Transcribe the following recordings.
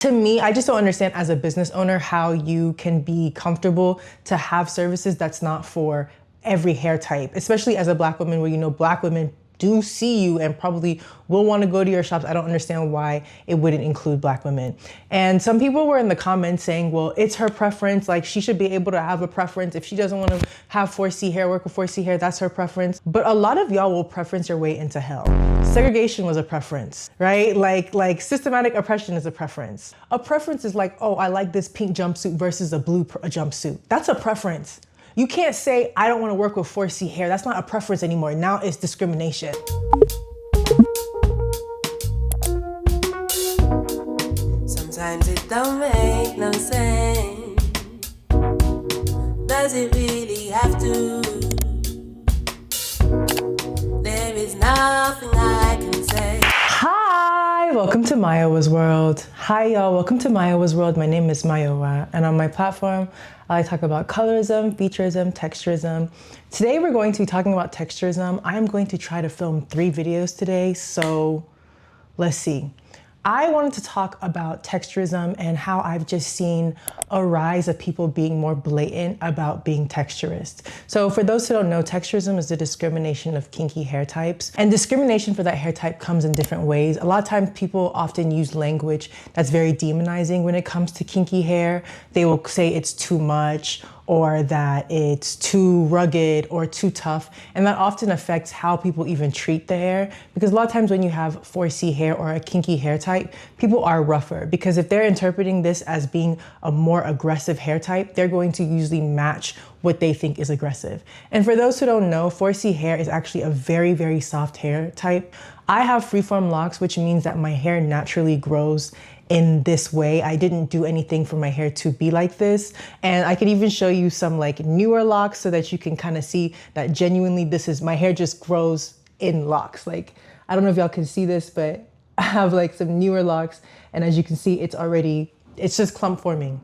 To me, I just don't understand as a business owner how you can be comfortable to have services that's not for every hair type, especially as a Black woman where you know Black women do see you and probably will want to go to your shops. I don't understand why it wouldn't include Black women. And some people were in the comments saying, well, it's her preference. Like she should be able to have a preference. If she doesn't want to have 4C hair, work with 4C hair, that's her preference. But a lot of y'all will preference your way into hell. Segregation was a preference, right? Like systematic oppression is a preference. A preference is like, oh, I like this pink jumpsuit versus a blue jumpsuit. That's a preference. You can't say, I don't want to work with 4C hair. That's not a preference anymore. Now it's discrimination. Sometimes it don't make no sense. Does it really have to? There is nothing I can say. Hi, welcome to Mayowa's World. Hi y'all, welcome to Mayowa's World. My name is Mayowa, and on my platform, I talk about colorism, featureism, texturism. Today we're going to be talking about texturism. I'm going to try to film 3 videos today, so let's see. I wanted to talk about texturism and how I've just seen a rise of people being more blatant about being texturist. So for those who don't know, texturism is the discrimination of kinky hair types. And discrimination for that hair type comes in different ways. A lot of times people often use language that's very demonizing when it comes to kinky hair. They will say it's too much, or that it's too rugged or too tough. And that often affects how people even treat the hair. Because a lot of times when you have 4C hair or a kinky hair type, people are rougher. Because if they're interpreting this as being a more aggressive hair type, they're going to usually match what they think is aggressive. And for those who don't know, 4C hair is actually a very, very soft hair type. I have freeform locks, which means that my hair naturally grows in this way. I didn't do anything for my hair to be like this. And I could even show you some like newer locks so that you can kind of see that genuinely this is, my hair just grows in locks. Like, I don't know if y'all can see this, but I have like some newer locks. And as you can see, it's just clump forming.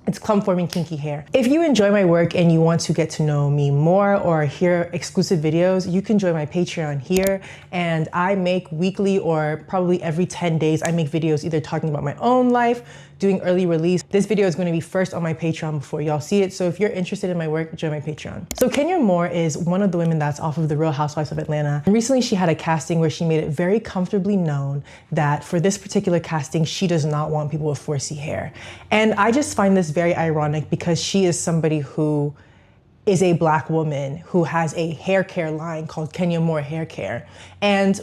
It's clump forming kinky hair. If you enjoy my work and you want to get to know me more or hear exclusive videos, you can join my Patreon here. And I make weekly or probably every 10 days, I make videos either talking about my own life, doing early release. This video is going to be first on my Patreon before y'all see it. So if you're interested in my work, join my Patreon. So kenyamoore is one of the women that's off of The Real Housewives of Atlanta. And recently she had a casting where she made it very comfortably known that for this particular casting, she does not want people with 4C hair. And I just find this very ironic because she is somebody who is a Black woman who has a hair care line called Moore Haircare. And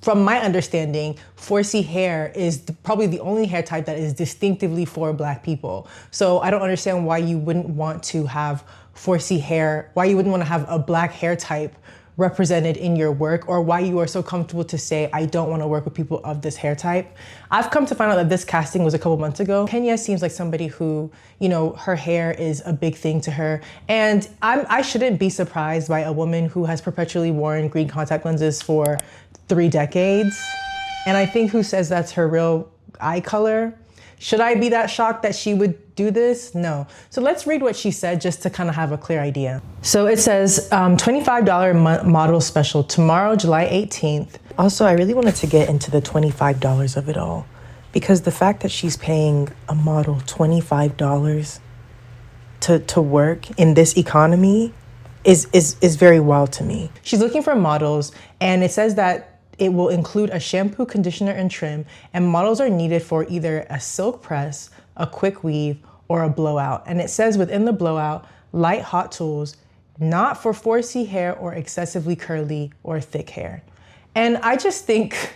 from my understanding, 4C hair is probably the only hair type that is distinctively for Black people. So I don't understand why you wouldn't want to have 4C hair, why you wouldn't want to have a Black hair type represented in your work, or why you are so comfortable to say, I don't want to work with people of this hair type. I've come to find out that this casting was a couple months ago. Kenya seems like somebody who, you know, her hair is a big thing to her. And I shouldn't be surprised by a woman who has perpetually worn green contact lenses for 3 decades. And I think who says that's her real eye color. Should I be that shocked that she would do this? No. So let's read what she said just to kind of have a clear idea. So it says $25 model special tomorrow, July 18th. Also, I really wanted to get into the $25 of it all because the fact that she's paying a model $25 to work in this economy is very wild to me. She's looking for models, and it says that it will include a shampoo, conditioner, and trim, and models are needed for either a silk press, a quick weave, or a blowout. And it says within the blowout, light hot tools, not for 4C hair or excessively curly or thick hair. And I just think,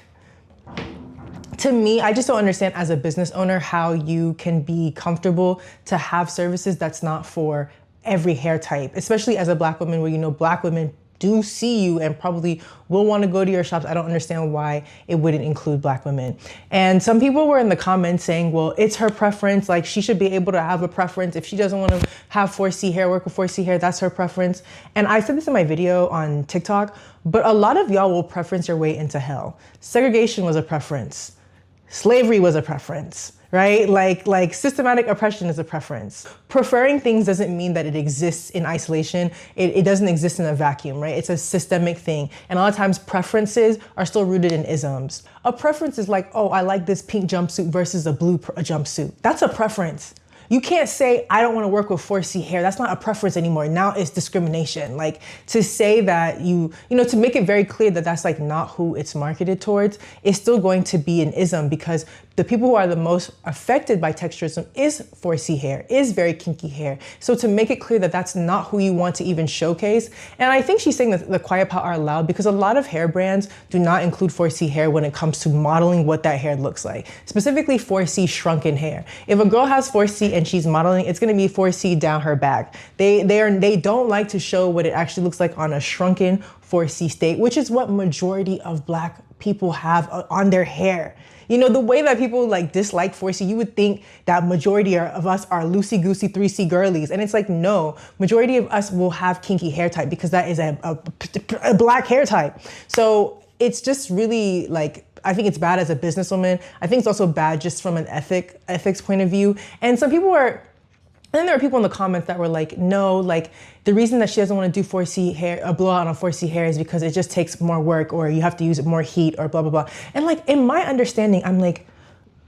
to me, I just don't understand as a business owner how you can be comfortable to have services that's not for every hair type, especially as a Black woman where you know Black women do see you and probably will want to go to your shops. I don't understand why it wouldn't include Black women. And some people were in the comments saying, well, it's her preference. Like she should be able to have a preference. If she doesn't want to have 4C hair, work with 4C hair, that's her preference. And I said this in my video on TikTok, but a lot of y'all will preference your way into hell. Segregation was a preference. Slavery was a preference, right? Like systematic oppression is a preference. Preferring things doesn't mean that it exists in isolation. It doesn't exist in a vacuum, right? It's a systemic thing. And a lot of times preferences are still rooted in isms. A preference is like, oh, I like this pink jumpsuit versus a blue jumpsuit. That's a preference. You can't say, I don't want to work with 4C hair. That's not a preference anymore. Now it's discrimination. Like to say that to make it very clear that that's like not who it's marketed towards, is still going to be an ism, because the people who are the most affected by texturism is 4C hair, is very kinky hair. So to make it clear that that's not who you want to even showcase. And I think she's saying that the quiet part are loud because a lot of hair brands do not include 4C hair when it comes to modeling what that hair looks like. Specifically 4C shrunken hair. If a girl has 4C and she's modeling, it's gonna be 4C down her back. They don't like to show what it actually looks like on a shrunken 4C state, which is what majority of Black people have on their hair. You know, the way that people like dislike 4C, you would think that majority of us are loosey-goosey 3C girlies. And it's like, no, majority of us will have kinky hair type because that is a Black hair type. So it's just really like, I think it's bad as a businesswoman. I think it's also bad just from an ethics point of view. And some people and then there were people in the comments that were like, no, like the reason that she doesn't want to do 4C hair, a blowout on 4C hair is because it just takes more work, or you have to use more heat, or blah, blah, blah. And like, in my understanding, I'm like,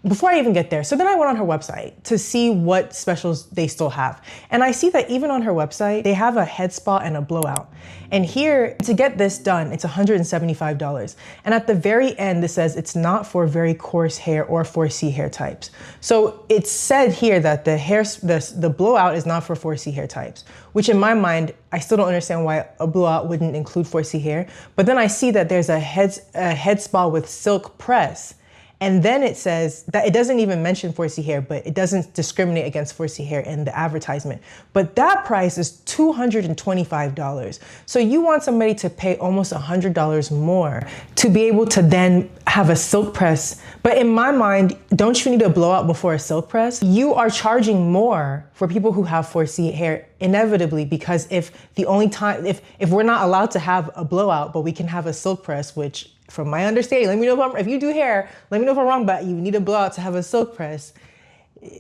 before I even get there, so then I went on her website to see what specials they still have. And I see that even on her website, they have a head spa and a blowout. And here, to get this done, it's $175. And at the very end, it says it's not for very coarse hair or 4C hair types. So it's said here that the blowout is not for 4C hair types, which in my mind, I still don't understand why a blowout wouldn't include 4C hair. But then I see that there's a head spa with silk press. And then it says that it doesn't even mention 4C hair, but it doesn't discriminate against 4C hair in the advertisement. But that price is $225. So you want somebody to pay almost $100 more to be able to then have a silk press. But in my mind, don't you need a blowout before a silk press? You are charging more for people who have 4C hair inevitably, because if we're not allowed to have a blowout, but we can have a silk press, which from my understanding, let me know if you do hair, let me know if I'm wrong, but you need a blowout to have a silk press.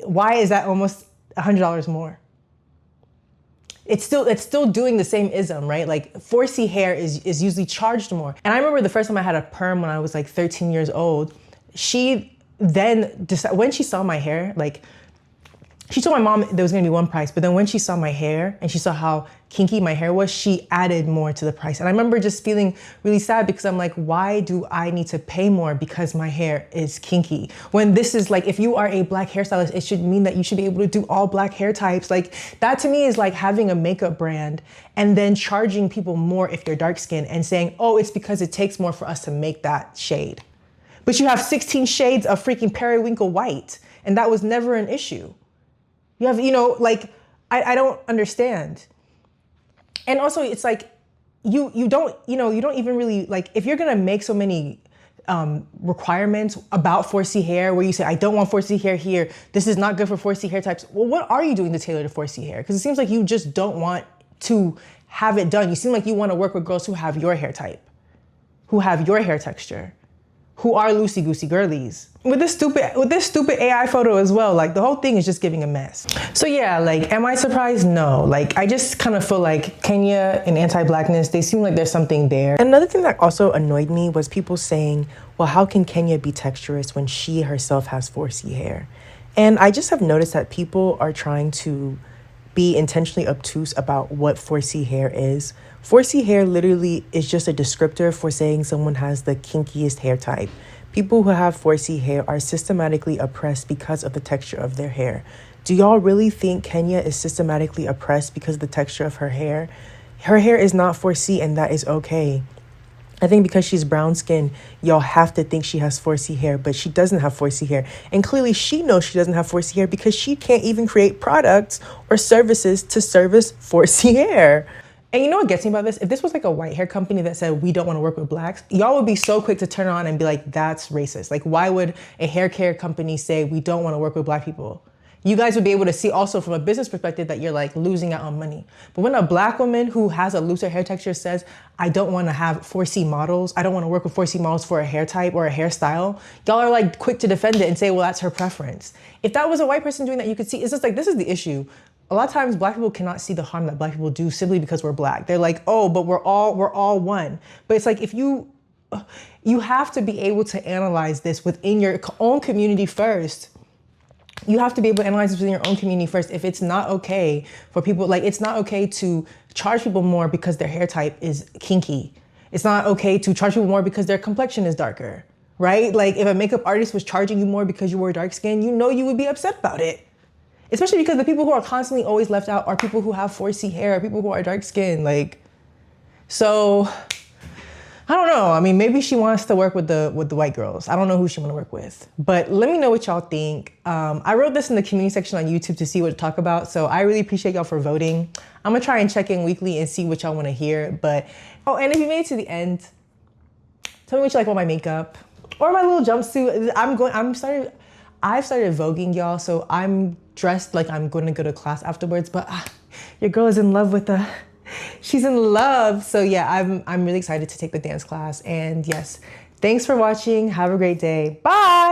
Why is that almost $100 more? It's still doing the same ism, right? Like 4C hair is usually charged more. And I remember the first time I had a perm when I was like 13 years old, she then decided, when she saw my hair, like she told my mom there was gonna be one price, but then when she saw my hair and she saw how kinky my hair was, she added more to the price. And I remember just feeling really sad because I'm like, why do I need to pay more because my hair is kinky? When this is like, if you are a Black hairstylist, it should mean that you should be able to do all Black hair types. Like that to me is like having a makeup brand and then charging people more if they're dark skinned and saying, oh, it's because it takes more for us to make that shade. But you have 16 shades of freaking periwinkle white, and that was never an issue. You have, like, I don't understand. And also it's like, you don't even really, like, if you're gonna make so many requirements about 4C hair where you say, I don't want 4C hair here, this is not good for 4C hair types. Well, what are you doing to tailor to 4C hair? Because it seems like you just don't want to have it done. You seem like you want to work with girls who have your hair type, who have your hair texture, who are loosey-goosey girlies. With this stupid AI photo as well, like the whole thing is just giving a mess. So yeah, like, am I surprised? No. Like, I just kind of feel like Kenya and anti-Blackness, they seem like there's something there. And another thing that also annoyed me was people saying, well, how can Kenya be texturist when she herself has 4C hair? And I just have noticed that people are trying to be intentionally obtuse about what 4C hair is. 4C hair literally is just a descriptor for saying someone has the kinkiest hair type. People who have 4C hair are systematically oppressed because of the texture of their hair. Do y'all really think Kenya is systematically oppressed because of the texture of her hair? Her hair is not 4C, and that is okay. I think because she's brown skinned, y'all have to think she has 4C hair, but she doesn't have 4C hair. And clearly she knows she doesn't have 4C hair because she can't even create products or services to service 4C hair. And you know what gets me about this? If this was like a white hair company that said, we don't want to work with Blacks, y'all would be so quick to turn on and be like, that's racist. Like, why would a hair care company say, we don't want to work with Black people? you guys would be able to see also from a business perspective that you're like losing out on money. But when a black woman who has a looser hair texture says, I don't want to have 4C models, I don't want to work with 4C models for a hair type or a hairstyle, y'all are like quick to defend it and say, well, that's her preference. If that was a white person doing that, you could see, it's just like, this is the issue. A lot of times black people cannot see the harm that black people do simply because we're black. They're like, oh, but we're all one. But it's like, if you have to be able to analyze this within your own community first. You have to be able to analyze this within your own community first. If it's not okay for people, like it's not okay to charge people more because their hair type is kinky. It's not okay to charge people more because their complexion is darker, right? Like if a makeup artist was charging you more because you were dark skin, you know you would be upset about it. Especially because the people who are constantly always left out are people who have 4C hair, people who are dark skinned, like, so I don't know. I mean, maybe she wants to work with the white girls. I don't know who she want to work with, but let me know what y'all think. I wrote this in the community section on YouTube to see what to talk about. So I really appreciate y'all for voting. I'm gonna try and check in weekly and see what y'all want to hear. But, oh, and if you made it to the end, tell me what you like about my makeup or my little jumpsuit. I've started voguing, y'all. So I'm dressed like I'm going to go to class afterwards, but your girl is in love with she's in love. So yeah, I'm really excited to take the dance class. And yes, thanks for watching. Have a great day. Bye.